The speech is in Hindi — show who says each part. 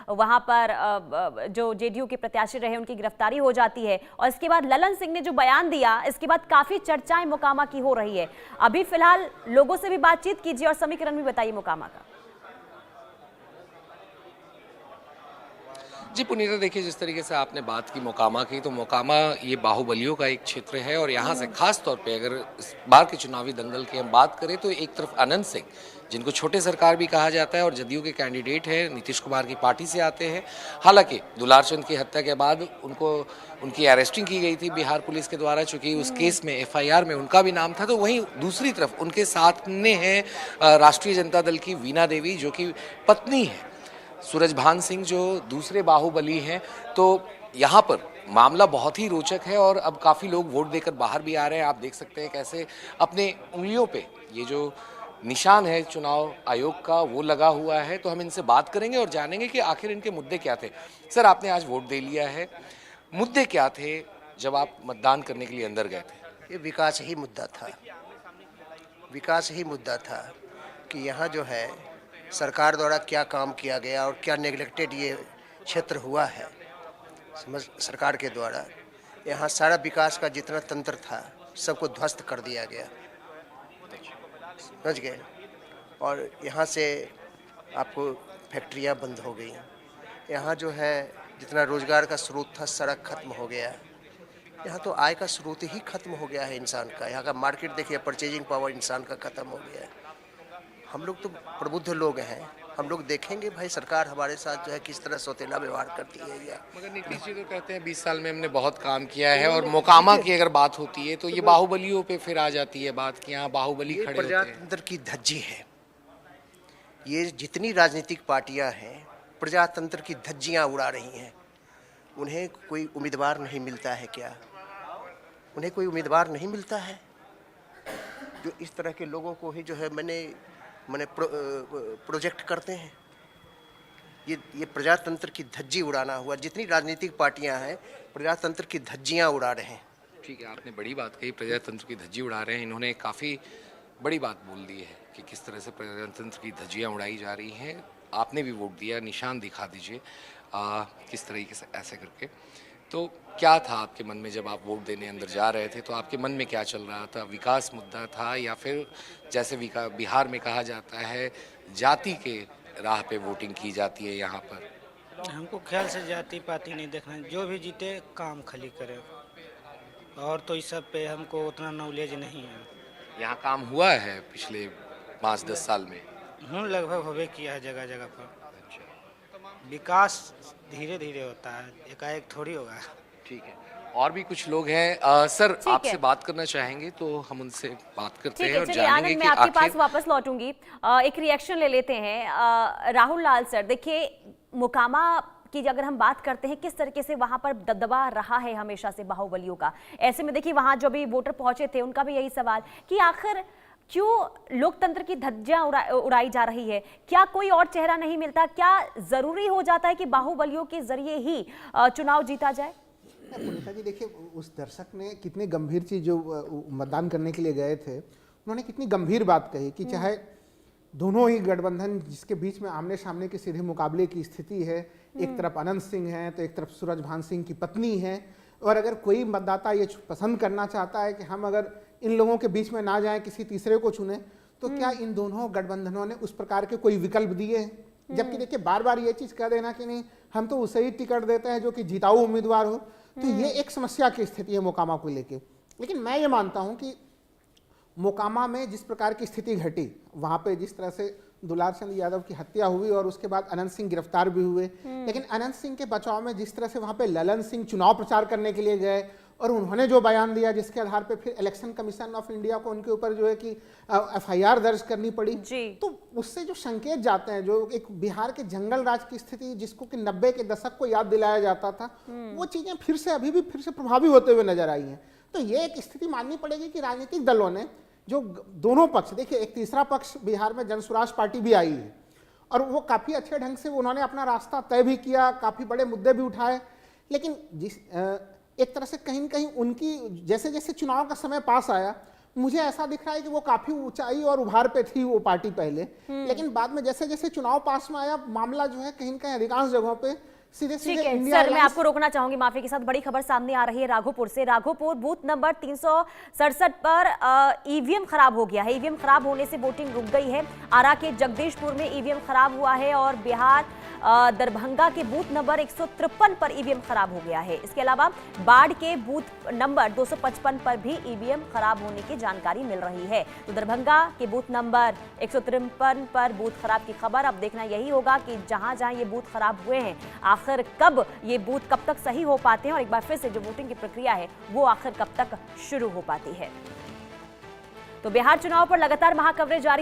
Speaker 1: वहां पर जो जेडीयू के प्रत्याशी रहे उनकी गिरफ्तारी हो जाती है, और इसके बाद ललन सिंह ने जो बयान दिया, इसके बाद काफी चर्चाएं मोकामा की हो रही है। अभी फिलहाल लोगों से भी बातचीत कीजिए और समीकरण भी बताइए मोकामा का।
Speaker 2: जी पुनीता, देखिए जिस तरीके से आपने बात की मोकामा की, तो मोकामा ये बाहुबलियों का एक क्षेत्र है और यहाँ से खास तौर पे अगर इस बार के चुनावी दंगल की हम बात करें तो एक तरफ अनंत सिंह, जिनको छोटे सरकार भी कहा जाता है और जदयू के कैंडिडेट हैं, नीतीश कुमार की पार्टी से आते हैं। हालांकि दुलारचंद की हत्या के बाद उनकी अरेस्टिंग की गई थी बिहार पुलिस के द्वारा, चूंकि उस केस में एफआईआर में उनका भी नाम था। तो वहीं दूसरी तरफ उनके साथ में है राष्ट्रीय जनता दल की वीणा देवी, जो कि पत्नी है सूरजभान सिंह, जो दूसरे बाहुबली हैं। तो यहाँ पर मामला बहुत ही रोचक है और अब काफ़ी लोग वोट देकर बाहर भी आ रहे हैं। आप देख सकते हैं कैसे अपने उंगलियों पे ये जो निशान है चुनाव आयोग का वो लगा हुआ है। तो हम इनसे बात करेंगे और जानेंगे कि आखिर इनके मुद्दे क्या थे। सर, आपने आज वोट दे लिया है, मुद्दे क्या थे जब आप मतदान करने के लिए अंदर गए थे?
Speaker 3: ये विकास ही मुद्दा था, विकास ही मुद्दा था कि यहाँ जो है सरकार द्वारा क्या काम किया गया और क्या नेग्लेक्टेड ये क्षेत्र हुआ है सरकार के द्वारा। यहाँ सारा विकास का जितना तंत्र था सबको ध्वस्त कर दिया गया, समझ गए। और यहाँ से आपको फैक्ट्रियाँ बंद हो गई, यहाँ जो है जितना रोजगार का स्रोत था सारा खत्म हो गया। यहाँ तो आय का स्रोत ही खत्म हो गया है इंसान का। यहाँ का मार्केट देखिए, परचेजिंग पावर इंसान का खत्म हो गया है। हम लोग तो प्रबुद्ध लोग हैं, हम लोग देखेंगे भाई सरकार हमारे साथ जो है किस तरह सौतेला व्यवहार करती है। या
Speaker 2: मगर नीतीश जी तो कहते हैं 20 साल में हमने बहुत काम किया है, और मोकामा की अगर बात होती है तो ये बाहुबलियों पे फिर आ जाती है बात कि यहाँ बाहुबली खड़े होते हैं।
Speaker 3: प्रजातंत्र की धज्जी है, ये जितनी राजनीतिक पार्टियां हैं प्रजातंत्र की धज्जियां उड़ा रही हैं। उन्हें कोई उम्मीदवार नहीं मिलता है क्या? उन्हें कोई उम्मीदवार नहीं मिलता है जो इस तरह के लोगों को ही जो है मैंने प्रोजेक्ट करते हैं। ये प्रजातंत्र की धज्जी उड़ाना हुआ। जितनी राजनीतिक पार्टियां हैं प्रजातंत्र की धज्जियां उड़ा रहे हैं।
Speaker 2: ठीक है, आपने बड़ी बात कही, प्रजातंत्र की धज्जी उड़ा रहे हैं। इन्होंने काफ़ी बड़ी बात बोल दी है कि किस तरह से प्रजातंत्र की धज्जियां उड़ाई जा रही हैं। आपने भी वोट दिया, निशान दिखा दीजिए किस तरीके से ऐसे करके। तो क्या था आपके मन में जब आप वोट देने अंदर जा रहे थे? तो आपके मन में क्या चल रहा था? विकास मुद्दा था या फिर जैसे बिहार में कहा जाता है जाति के राह पे वोटिंग की जाती है यहाँ पर?
Speaker 4: हमको ख्याल से जाति पाति नहीं देखना, जो भी जीते काम खाली करे, और तो इस सब पे हमको उतना नॉलेज नहीं है।
Speaker 2: यहाँ काम हुआ है पिछले 5-10 साल में?
Speaker 4: लगभग होवे किया है जगह जगह पर। विकास धीरे धीरे होता है, एकाएक थोड़ी होगा।
Speaker 2: ठीक है, और भी कुछ लोग हैं सर आपसे बात करना चाहेंगे तो हम उनसे बात करते हैं और जानेंगे
Speaker 1: मैं आपके पास वापस लौटूंगी। एक रिएक्शन ले लेते हैं। राहुल लाल सर, देखिए मोकामा की अगर हम बात करते हैं किस तरीके से वहां पर दबदबा रहा है हमेशा से बाहुबलियों का, ऐसे में देखिए वहां जो भी वोटर पहुंचे थे उनका भी यही सवाल कि आखिर क्यों लोकतंत्र की धज्जियां उड़ाई जा रही है? क्या कोई और चेहरा नहीं मिलता? क्या जरूरी हो जाता है कि बाहुबलियों के जरिए ही चुनाव जीता जाए?
Speaker 5: पुनीता जी, देखिए उस दर्शक ने कितनी गंभीर चीज, जो मतदान करने के लिए गए थे उन्होंने कितनी गंभीर बात कही कि चाहे दोनों ही गठबंधन जिसके बीच में आमने सामने के सीधे मुकाबले की स्थिति है, एक तरफ अनंत सिंह है तो एक तरफ सूरजभान सिंह की पत्नी है, और अगर कोई मतदाता ये पसंद करना चाहता है कि हम अगर इन लोगों के बीच में ना जाएं, किसी तीसरे को चुने, तो क्या इन दोनों गठबंधनों ने उस प्रकार के कोई विकल्प दिए हैं? जबकि देखिए बार बार ये चीज कह देना कि नहीं हम तो उसे ही टिकट देते हैं जो कि जिताऊ उम्मीदवार हो, तो ये एक समस्या की स्थिति है मोकामा को लेके। लेकिन मैं ये मानता हूं कि मोकामा में जिस प्रकार की स्थिति घटी, वहां पे जिस तरह से दुलारचंद यादव की हत्या हुई और उसके बाद अनंत सिंह गिरफ्तार भी हुए, लेकिन अनंत सिंह के बचाव में जिस तरह से वहां पे ललन सिंह चुनाव प्रचार करने के लिए गए और उन्होंने जो बयान दिया जिसके आधार पे फिर इलेक्शन कमीशन ऑफ इंडिया को उनके ऊपर जो है कि एफआईआर दर्ज करनी पड़ी, तो उससे जो संकेत जाते हैं, जो एक बिहार के जंगल राज की स्थिति जिसको कि 90 के दशक को याद दिलाया जाता था, वो चीजें फिर से अभी भी फिर से प्रभावी होते हुए नजर आई हैं। तो ये एक स्थिति माननी पड़ेगी कि राजनीतिक दलों ने जो दोनों पक्ष, देखिए एक तीसरा पक्ष बिहार में जनसुराज पार्टी भी आई है और वो काफी अच्छे ढंग से उन्होंने अपना रास्ता तय भी किया, काफी बड़े मुद्दे भी उठाए, लेकिन जिस एक तरह से कहीं न कहीं उनकी जैसे जैसे चुनाव का समय पास आया मुझे ऐसा दिख रहा है कि वो काफी ऊंचाई और उभार पे थी वो पार्टी पहले, लेकिन बाद में जैसे जैसे चुनाव पास में आया, मामला जो है कहीं न कहीं अधिकांश जगहों पे सीधे
Speaker 1: ठीक
Speaker 5: सीधे
Speaker 1: है
Speaker 5: इंडिया
Speaker 1: सर, मैं
Speaker 5: अलायंस।
Speaker 1: आपको रोकना चाहूंगी, माफी के साथ बड़ी खबर सामने आ रही है राघोपुर से। राघोपुर बूथ नंबर 367 पर ईवीएम खराब हो गया है। ईवीएम खराब होने से वोटिंग रुक गई है। आरा के जगदीशपुर में ईवीएम खराब हुआ है और बिहार दरभंगा के बूथ नंबर 153 पर ईवीएम खराब हो गया है। इसके अलावा बाढ़ के बूथ नंबर 255 पर भी ईवीएम खराब होने की जानकारी मिल रही है। तो दरभंगा के बूथ नंबर 153 पर बूथ खराब की खबर। अब देखना यही होगा कि जहां जहां ये बूथ खराब हुए हैं, आखिर कब ये बूथ कब तक सही हो पाते हैं और एक बार फिर से जो वोटिंग की प्रक्रिया है वो आखिर कब तक शुरू हो पाती है। तो बिहार चुनाव पर लगातार महाकवरेज जारी है।